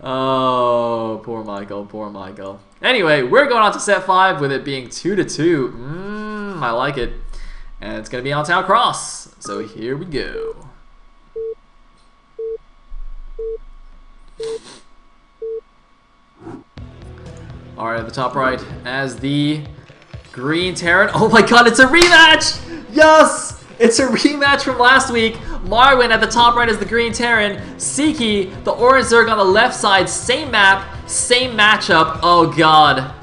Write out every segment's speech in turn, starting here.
Oh, poor Michael, poor Michael. Anyway, we're going on to set 5 with it being 2-2. I like it. And it's going to be on Town Cross. So here we go. Alright, at the top right, as the Green Terran. Oh my god, it's a rematch! Yes! It's a rematch from last week. Marwin at the top right is the Green Terran. Siki, the Orange Zerg on the left side. Same map, same matchup. Oh god.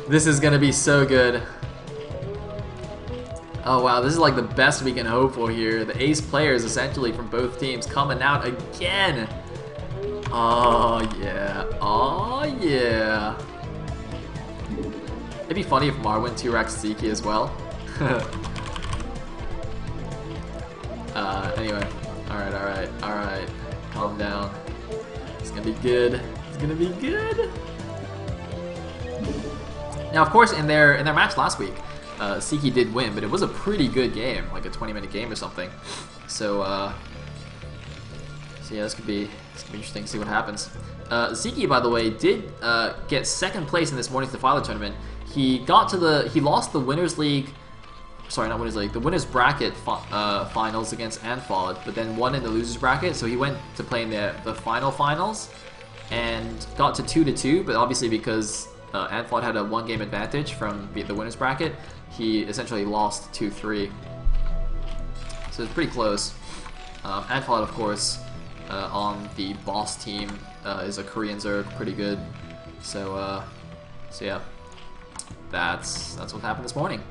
This is gonna be so good. Oh wow, this is like the best we can hope for here. The ace players essentially from both teams coming out again. Oh yeah. Oh yeah. It'd be funny if Marwin 2-Rex Siki as well. Anyway. Alright. Calm down. It's gonna be good. It's gonna be good. Now, of course, in their match last week, Siki did win, but it was a pretty good game, like a 20-minute game or something. So yeah, this could be interesting to see what happens. Siki, by the way, did get second place in this morning's Defiler tournament. He lost the Winners League. Sorry, not Winners League. The Winners Bracket finals against Anfod, but then won in the Losers Bracket. So he went to play in the finals and got to 2-2. But obviously, because Anfod had a 1-game advantage from the Winners Bracket, he essentially lost 2-3. So it's pretty close. Anfod, of course, on the boss team is a Korean Zerg, pretty good. So yeah, that's what happened this morning.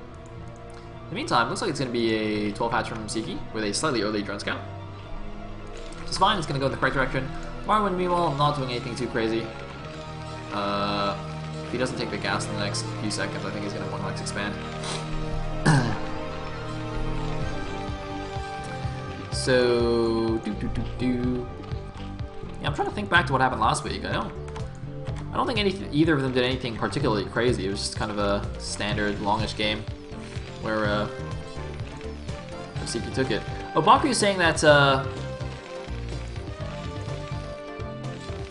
In the meantime, looks like it's going to be a 12 hatch from Siki with a slightly early drone scout. Which is fine, it's going to go in the correct direction. Marwin, meanwhile, not doing anything too crazy. If he doesn't take the gas in the next few seconds, I think he's going to 1-Rex expand. So, yeah, I'm trying to think back to what happened last week. I don't think either of them did anything particularly crazy. It was just kind of a standard longish game where Siki took it. Obaku is saying that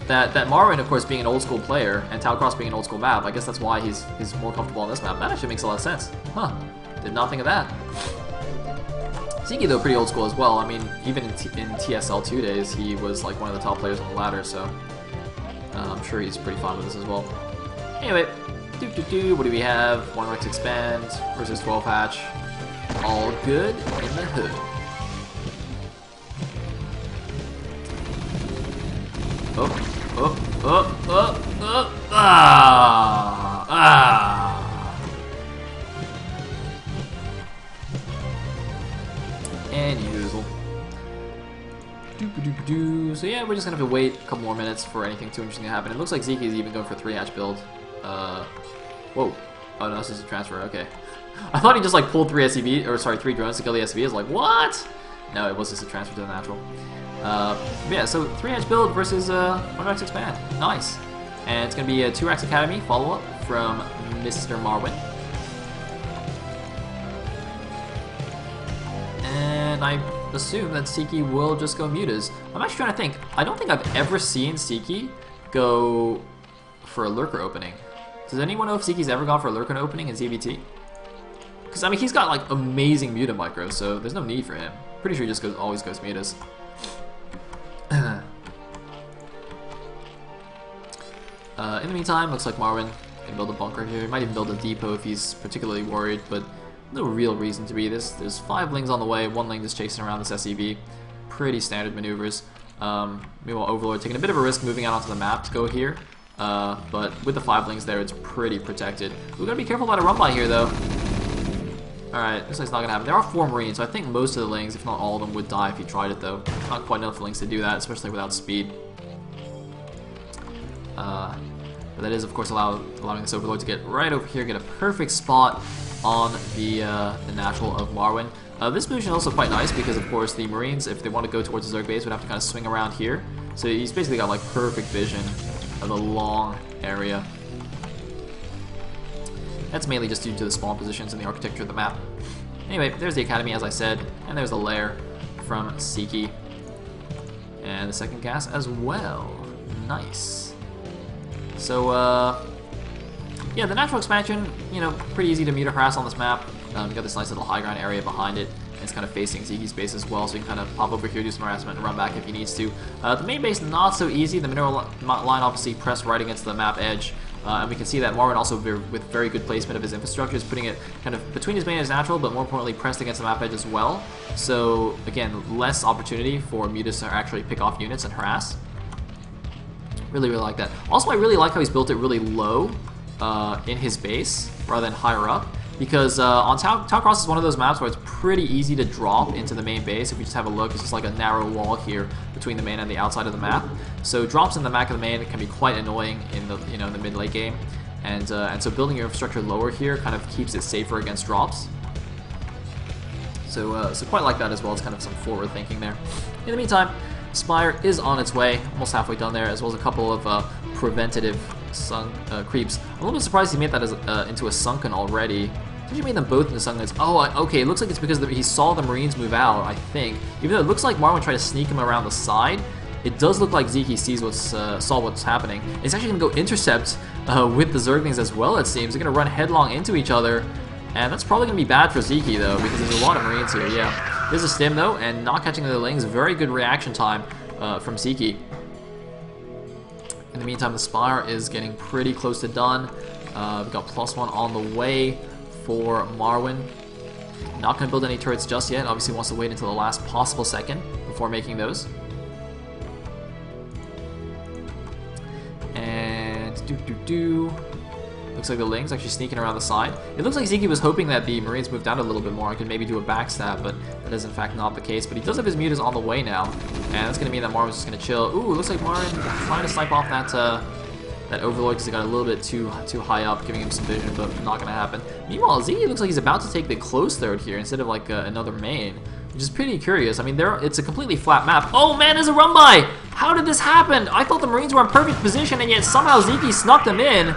that Marwin, of course, being an old school player and Talcross being an old school map, I guess that's why he's more comfortable on this map. That actually makes a lot of sense. Huh? Did not think of that. Siki, though, pretty old school as well. I mean, even in TSL 2 days, he was like one of the top players on the ladder, so I'm sure he's pretty fond of this as well. Anyway, what do we have? 1-Rex expand versus 12 hatch. All good in the hood. And usual. So yeah, we're just gonna have to wait a couple more minutes for anything too interesting to happen. It looks like Zeke is even going for 3-hatch build. Whoa. Oh no, this is a transfer, okay. I thought he just like pulled 3 drones to kill the SCV. I was like, what? No, it was just a transfer to the natural. Yeah, so 3-hatch build versus 1-Rex expand. Nice. And it's gonna be a 2-Rex Academy follow-up from Mr. Marwin. And I assume that Siki will just go mutas. I'm actually trying to think. I don't think I've ever seen Siki go for a lurker opening. Does anyone know if Siki's ever gone for a lurker opening in ZVT? Because I mean, he's got like amazing muta micros, so there's no need for him. Pretty sure he just always goes mutas. In the meantime, looks like Marwin can build a bunker here. He might even build a depot if he's particularly worried, but no real reason to be. There's 5 lings on the way, 1 ling just chasing around this SEV. Pretty standard maneuvers. Meanwhile, Overlord taking a bit of a risk moving out onto the map to go here. But with the 5 lings there, it's pretty protected. We've got to be careful about a run by here, though. Alright, looks like it's not going to happen. There are 4 Marines, so I think most of the lings, if not all of them, would die if you tried it, though. Not quite enough lings to do that, especially without speed. But that is, of course, allowing this Overlord to get right over here, get a perfect spot on the natural of Marwin. This position is also quite nice because, of course, the Marines, if they want to go towards the Zerg base, would have to kind of swing around here. So he's basically got like perfect vision of the long area. That's mainly just due to the spawn positions and the architecture of the map. Anyway, there's the Academy, as I said, and there's the lair from Siki. And the second gas as well. Nice. So, yeah, the natural expansion, you know, pretty easy to meter harass on this map. You got this nice little high ground area behind it. And it's kind of facing Zeke's base as well, so you can kind of pop over here, do some harassment, and run back if he needs to. The main base, not so easy. The mineral line obviously pressed right against the map edge. And we can see that Marwin also, with very good placement of his infrastructure, is putting it kind of between his main and his natural, but more importantly, pressed against the map edge as well. So, again, less opportunity for Mutas to actually pick off units and harass. Really, really like that. Also, I really like how he's built it really low in his base, rather than higher up. Because on Town Cross is one of those maps where it's pretty easy to drop into the main base. If we just have a look, it's just like a narrow wall here between the main and the outside of the map. So drops in the back of the main can be quite annoying in the in the mid-late game, and so building your infrastructure lower here kind of keeps it safer against drops. So so quite like that as well. It's kind of some forward thinking there. In the meantime, Spire is on its way, almost halfway done there, as well as a couple of preventative creeps. I'm a little bit surprised he made that as, into a sunken already. Did you made them both into sunkens? Oh, okay, it looks like it's because he saw the Marines move out, I think. Even though it looks like Marwin tried to sneak him around the side, it does look like Zeke sees saw what's happening. It's actually going to go intercept with the Zerglings as well, it seems. They're going to run headlong into each other, and that's probably going to be bad for Zeke, though, because there's a lot of Marines here, yeah. There's a stim, though, and not catching the Lings. Very good reaction time from Zeke. In the meantime, the Spire is getting pretty close to done. We've got +1 on the way for Marwin. Not going to build any turrets just yet. Obviously wants to wait until the last possible second before making those. And looks like the Ling's actually sneaking around the side. It looks like Zeke was hoping that the Marines moved down a little bit more and could maybe do a backstab, but that is in fact not the case. But he does have his mutas on the way now, and that's going to mean that Marwin's just going to chill. Ooh, looks like Marwin trying to snipe off that Overlord because he got a little bit too high up, giving him some vision, but not going to happen. Meanwhile, Zeke looks like he's about to take the close third here instead of like another main, which is pretty curious. I mean, it's a completely flat map. Oh man, there's a run by! How did this happen? I thought the Marines were in perfect position, and yet somehow Zeke snuck them in.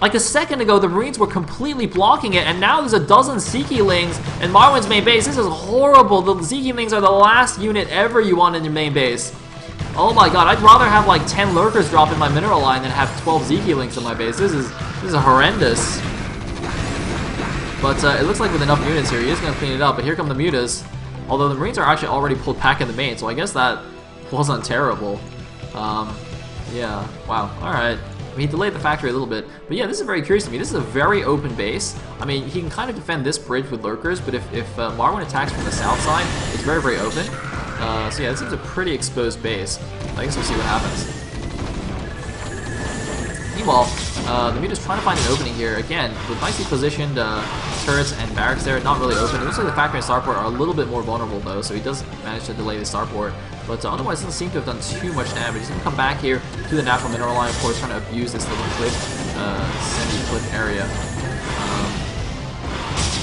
Like a second ago, the Marines were completely blocking it, and now there's a dozen Zeke-lings in Marwin's main base. This is horrible. The Zeke-lings are the last unit ever you want in your main base. Oh my god, I'd rather have like 10 lurkers drop in my mineral line than have 12 Zeke-lings in my base. This is horrendous. But it looks like with enough units here, he is going to clean it up. But here come the mutas. Although the Marines are actually already pulled back in the main, so I guess that wasn't terrible. Yeah, wow, alright. He delayed the factory a little bit, but yeah, this is very curious to me. This is a very open base. I mean, he can kind of defend this bridge with lurkers, but if Marwin attacks from the south side, it's very, very open. So yeah, this seems a pretty exposed base. I guess we'll see what happens. Meanwhile, the Muta's trying to find an opening here. Again, with nicely positioned turrets and barracks there, not really open. It looks like the factory and starport are a little bit more vulnerable though, so he does manage to delay the starport. But otherwise, doesn't seem to have done too much damage. He's going to come back here to the natural mineral line, of course, trying to abuse this little cliff, semi-cliff area.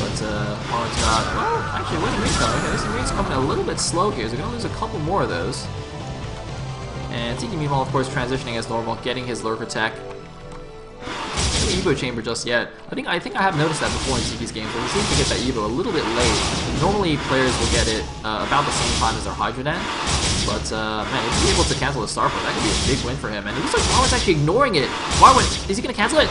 Marwin's got, well, actually, where's the Marines coming? Okay, this Marine's coming a little bit slow here, so we're going to lose a couple more of those. And Zeke, meanwhile, of course, transitioning as normal, getting his lurker tech. No Evo chamber just yet. I think I have noticed that before in Zeke's games, where he seems to get that Evo a little bit late. Normally, players will get it about the same time as their Hydroden. But, man, if he's able to cancel the Starport, that could be a big win for him. And it looks like Marwin's actually ignoring it. Marwin, is he going to cancel it?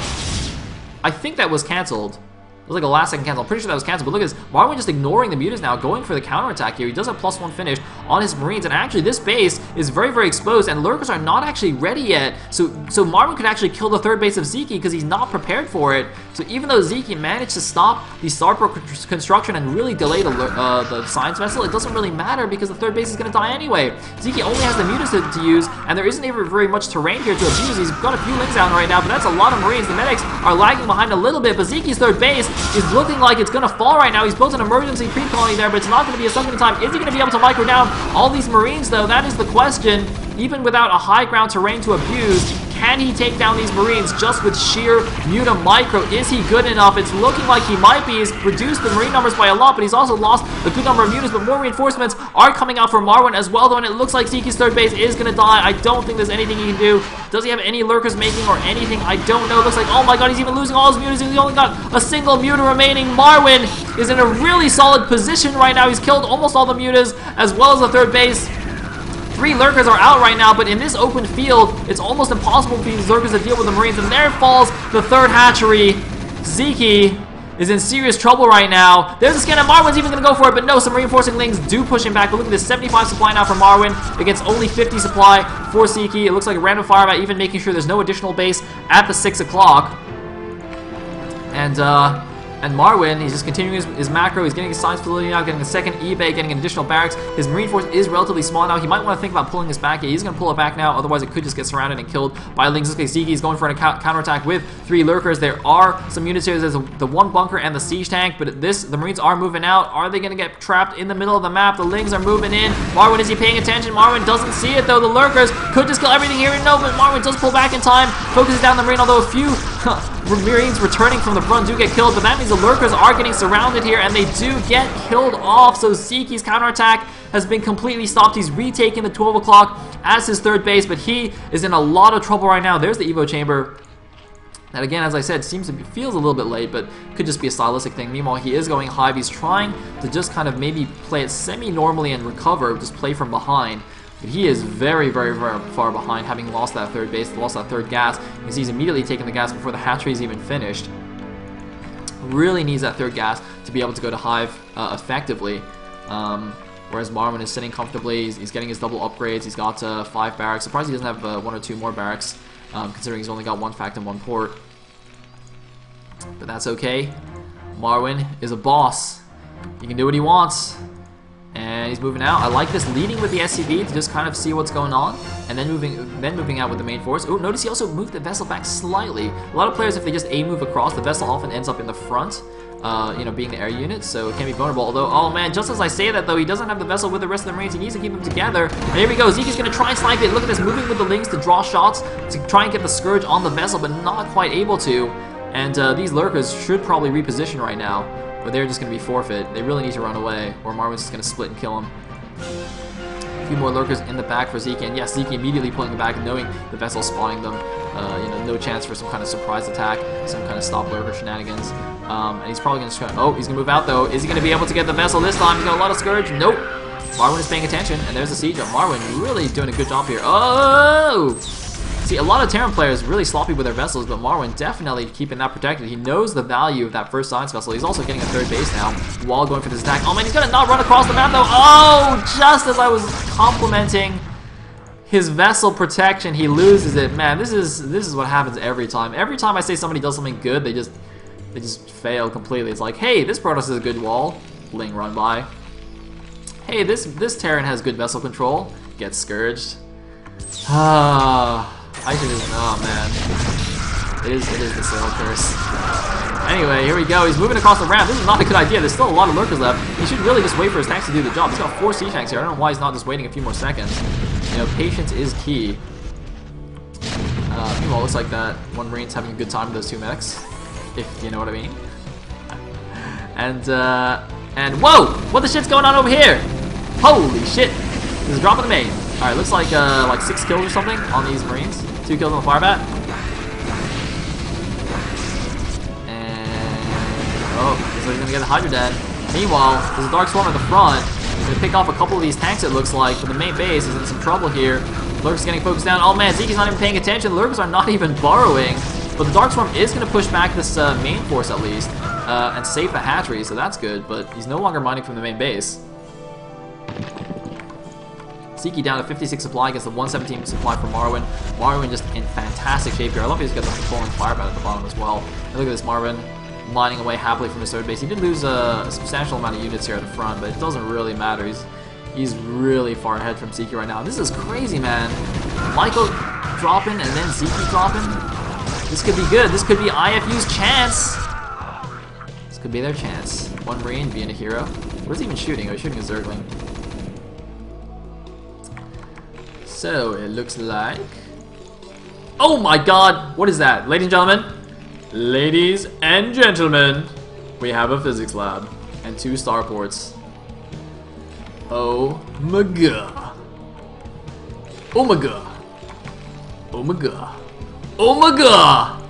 I think that was canceled. It was like a last second cancel. I'm pretty sure that was canceled. But look at this. Marwin just ignoring the mutas now, going for the counterattack here. He does have +1 finish on his Marines. And actually, this base is very, very exposed. And lurkers are not actually ready yet. So Marwin could actually kill the third base of Zeke because he's not prepared for it. So even though Zeke managed to stop the starport construction and really delay the science vessel, it doesn't really matter because the third base is going to die anyway. Zeke only has the mutas to use. And there isn't even very much terrain here to abuse. He's got a few links down right now. But that's a lot of Marines. The medics are lagging behind a little bit. But Zeke's third base is looking like it's going to fall right now. He's built an emergency creep colony there, but it's not going to be a second time. Is he going to be able to micro down all these Marines, though? That is the question. Even without a high ground terrain to abuse, can he take down these Marines just with sheer muta micro? Is he good enough? It's looking like he might be. He's reduced the Marine numbers by a lot, but he's also lost a good number of mutas, but more reinforcements are coming out for Marwin as well, though, and it looks like Zeke's third base is going to die. I don't think there's anything he can do. Does he have any lurkers making or anything? I don't know. It looks like, oh my god, he's even losing all his mutas. He's only got a single muta remaining. Marwin is in a really solid position right now. He's killed almost all the mutas as well as the third base. 3 lurkers are out right now, but in this open field, it's almost impossible for these lurkers to deal with the Marines. And there falls the 3rd hatchery. Zeke is in serious trouble right now. There's a scan, and Marwin's even going to go for it, but no, some reinforcing lings do push him back. But look at this, 75 supply now for Marwin against only 50 supply for Zeke. It looks like a random fire by even making sure there's no additional base at the 6 o'clock. And Marwin, he's just continuing his macro. He's getting his science facility now, getting a second eBay, getting an additional barracks. His Marine force is relatively small now. He might want to think about pulling this back. He's going to pull it back now, otherwise it could just get surrounded and killed by lings. This case, Zeke is going for a counterattack with 3 lurkers. There are some units here. There's the 1 bunker and the siege tank, but the Marines are moving out. Are they going to get trapped in the middle of the map? The lings are moving in. Marwin, is he paying attention? Marwin doesn't see it, though. The lurkers could just kill everything here. No, but Marwin does pull back in time, focuses down the Marine, although a few Marines returning from the front do get killed, but that means the lurkers are getting surrounded here, and they do get killed off. So Zeke's counterattack has been completely stopped. He's retaking the 12 o'clock as his 3rd base, but he is in a lot of trouble right now. There's the Evo chamber. That, again, as I said, feels a little bit late, but could just be a stylistic thing. Meanwhile, he is going Hive. He's trying to just kind of maybe play it semi-normally and recover, just play from behind. But he is very, very, very far behind, having lost that 3rd base, lost that 3rd gas, because he's immediately taken the gas before the hatchery is even finished. Really needs that 3rd gas to be able to go to Hive effectively. Whereas Marwin is sitting comfortably. He's getting his double upgrades. He's got 5 barracks. Surprised he doesn't have 1 or 2 more barracks, considering he's only got 1 fact and 1 port. But that's okay. Marwin is a boss. He can do what he wants. And he's moving out. I like this, leading with the SCV to just kind of see what's going on, and then moving out with the main force. Oh, notice he also moved the vessel back slightly. A lot of players, if they just move across, the vessel often ends up in the front, being the air unit, so it can be vulnerable. Although, oh man, just as I say that though, he doesn't have the vessel with the rest of the Marines. He needs to keep them together. And here we go. Zeke is going to try and snipe it. Look at this, moving with the lings to draw shots to try and get the Scourge on the vessel, but not quite able to. And these lurkers should probably reposition right now, but they're just going to be forfeit. They really need to run away, or Marwin's just going to split and kill him. A few more lurkers in the back for Zeke, and yes, Zeke immediately pulling them back, knowing the vessel spotting them. No chance for some kind of surprise attack, some kind of stop lurker shenanigans. And he's probably going to try. Oh, he's going to move out though. Is he going to be able to get the vessel this time? He's got a lot of Scourge. Nope. Marwin is paying attention, and there's the siege. Marwin really doing a good job here. Oh! See, a lot of Terran players really sloppy with their vessels, but Marwin definitely keeping that protected. He knows the value of that first science vessel. He's also getting a 3rd base now while going for this attack. Oh man, he's gonna not run across the map though. Oh, just as I was complimenting his vessel protection, he loses it. Man, this is what happens every time. Every time I say somebody does something good, they just fail completely. It's like, hey, this Protoss is a good wall. Ling run by. Hey, this Terran has good vessel control. Gets scourged. I should just, oh man. It is the Sayle curse. Anyway, here we go. He's moving across the ramp. This is not a good idea. There's still a lot of lurkers left. He should really just wait for his tanks to do the job. He's got 4 siege tanks here. I don't know why he's not just waiting a few more seconds. Patience is key. Meanwhile, looks like that one Marine's having a good time with those 2 medics, if you know what I mean. And whoa! What the shit's going on over here? Holy shit! This is dropping the main. Alright, looks like 6 kills or something on these Marines. 2 kills on the firebat. And oh, looks like he's gonna get the Hydra dead. Meanwhile, there's a Dark Swarm at the front. He's gonna pick off a couple of these tanks, it looks like, but the main base is in some trouble here. Lurk's getting focused down. Oh man, Zeke's not even paying attention. Lurkers are not even burrowing. But the Dark Swarm is gonna push back this main force at least, and save the hatchery, so that's good, but he's no longer mining from the main base. Zeke down to 56 supply against the 117 supply from Marwin. Marwin just in fantastic shape here. I love he's got the falling firebat at the bottom as well. And look at this Marwin mining away happily from his 3rd base. He did lose a substantial amount of units here at the front, but it doesn't really matter. He's really far ahead from Zeke right now. This is crazy, man. Michael dropping and then Zeke dropping. This could be good. This could be iFU's chance. This could be their chance. One Marine being a hero. What is he even shooting? Oh, he's shooting a Zergling. So, it looks like... Oh my god! What is that? Ladies and gentlemen, we have a physics lab and 2 starports. Oh my god. Oh my god. Oh my god. Oh my god!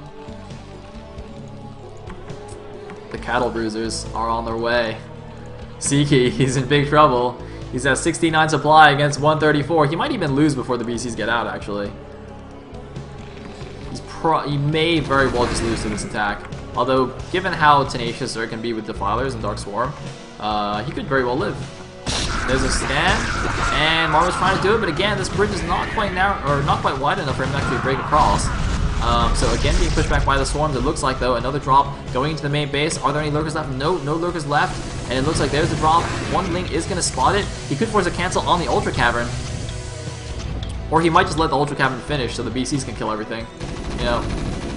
The cattle bruisers are on their way. Zeke, he's in big trouble. He's at 69 supply against 134. He might even lose before the BCs get out, actually. He may very well just lose to this attack. Although, given how tenacious there can be with Defilers and Dark Swarm, he could very well live. There's a scan, and Marvin's trying to do it, but again, this bridge is not quite narrow, or not quite wide enough for him to actually break across. So again, being pushed back by the swarms. It looks like, though, another drop going into the main base. Are there any lurkers left? No, no lurkers left. And it looks like there's the drop. One Link is going to spot it. He could force a cancel on the Ultra Cavern. Or he might just let the Ultra Cavern finish so the BCs can kill everything. You know,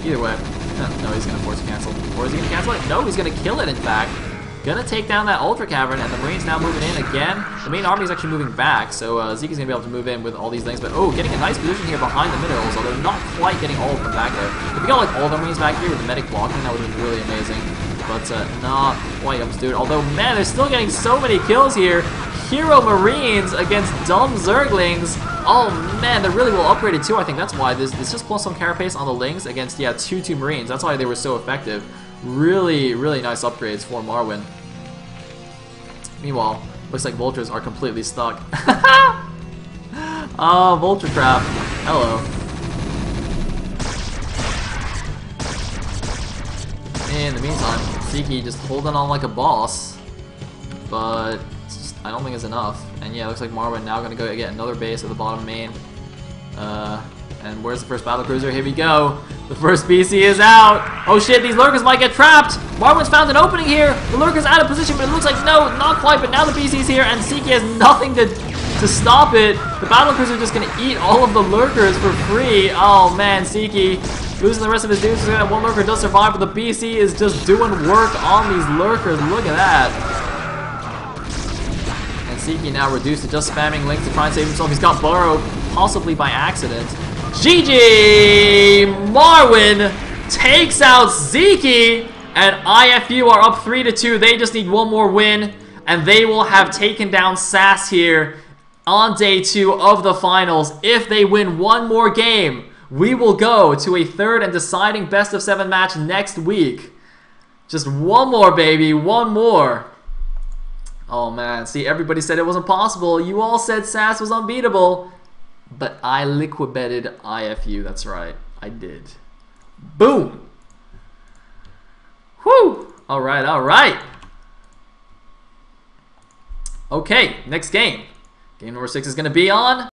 either way. No, he's going to force a cancel. Or is he going to cancel it? No, he's going to kill it, in fact. Gonna take down that Ultra Cavern, and the Marines now moving in again. The main army is actually moving back, so Zeke's gonna be able to move in with all these things. But oh, getting a nice position here behind the minerals, although not quite getting all of them back there. If we got like all the Marines back here with the medic blocking, that would have been really amazing. But not quite able to do it. Although, man, they're still getting so many kills here. Hero Marines against dumb Zerglings. Oh man, they're really well upgraded too. I think that's why this just plus some carapace on the Lings against 2 Marines. That's why they were so effective. Really, really nice upgrades for Marwyn. Meanwhile, looks like Vultures are completely stuck. Oh, Vulture Trap. Hello. In the meantime, Zeke just holding on like a boss. But I don't think it's enough. And yeah, it looks like Marwyn now going to go get another base at the bottom main. And where's the first battlecruiser? Here we go. The first BC is out. Oh shit, these lurkers might get trapped. Marwyn's found an opening here. The lurker's out of position, but it looks like no, not quite. But now the BC's here, and Zeke has nothing to stop it. The battlecruiser is just gonna eat all of the lurkers for free. Oh man, Zeke losing the rest of his dudes. One lurker does survive, but the BC is just doing work on these lurkers. Look at that. And Zeke now reduced to just spamming Link to try and save himself. He's got Burrow, possibly by accident. GG! Marwyn takes out Zeke, and iFU are up 3-2. They just need one more win, and they will have taken down SAS here on day 2 of the finals. If they win one more game, we will go to a third and deciding best of 7 match next week. Just one more, baby, one more. Oh man, see, everybody said it wasn't possible. You all said SAS was unbeatable. But I liquibetted iFU, that's right. I did. Boom! Whew! Alright, alright. Okay, next game. Game number 6 is going to be on